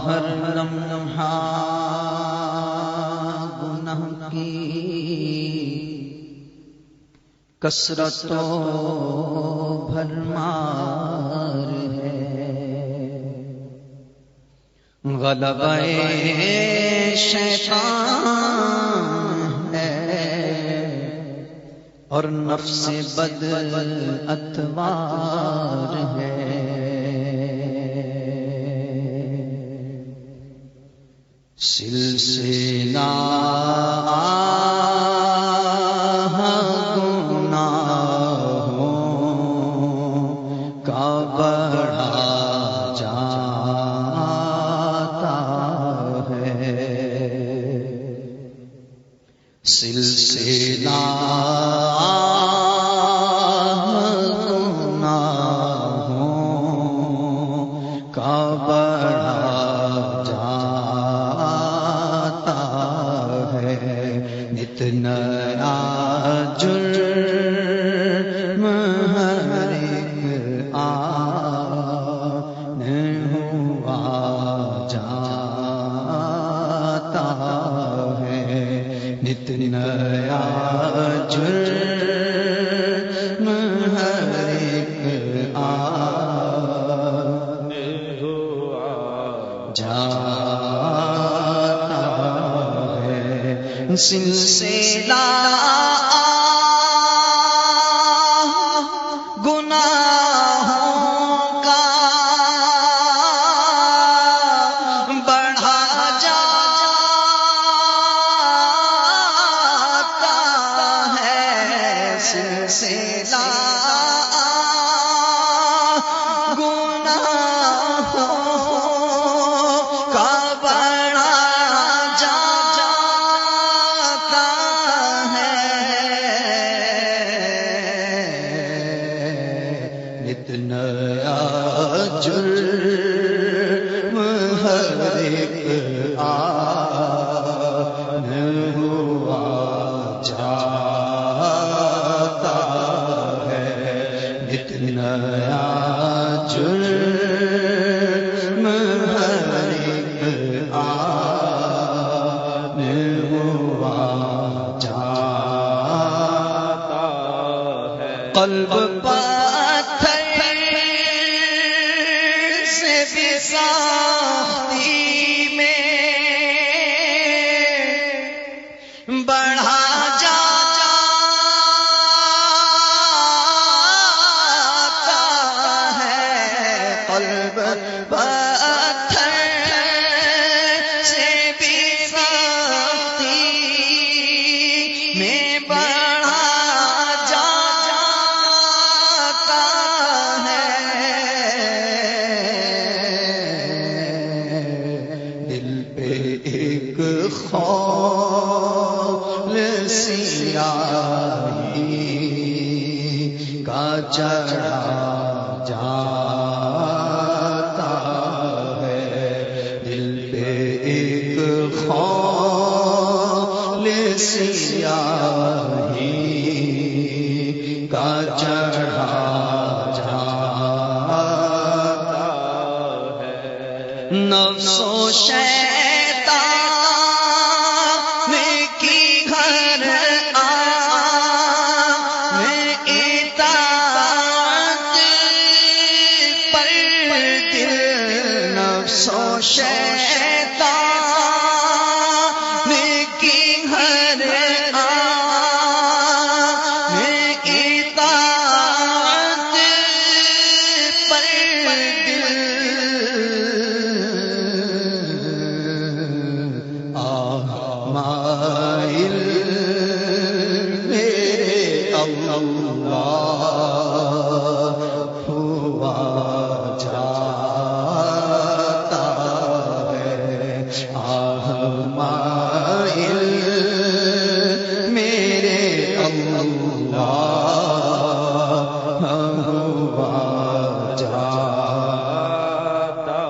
ہر لمحہ گناہ کی کثرت و بھرمار ہے، غلبہ شیطان ہے اور نفس بد اتوار ہے۔ سلسلہ گناہوں کا بڑھا جاتا ہے، سلسلہ گناہوں کا بڑھا نت نیا جرم ہر ایک آن ہوا جاتا ہے، نت نیا جرم ہر ایک آن ہوا جاتا ہے۔ سلسلہ گناہوں کا بڑھا جاتا ہے، سلسلہ نیا جرم ہر ایک آن ہوا جاتا ہے، نت نیا جرم ہر ایک آن ہوا جاتا ہے۔ قلب سختی میں بڑھا جاتا ہے، قلب پتھر سے بھی سختی میں بڑھا جاتا ہے، ایک خول سیاہی کا چڑھا جاتا ہے، دل پہ ایک خول سیاہی کا چڑھا جاتا ہے۔ نفس و شیطان کی گھر اطاعت پر دل، نفس و شیطان کی گھر اطاعت پر دل مائل میرے اللہ ہوا جاتا ہے،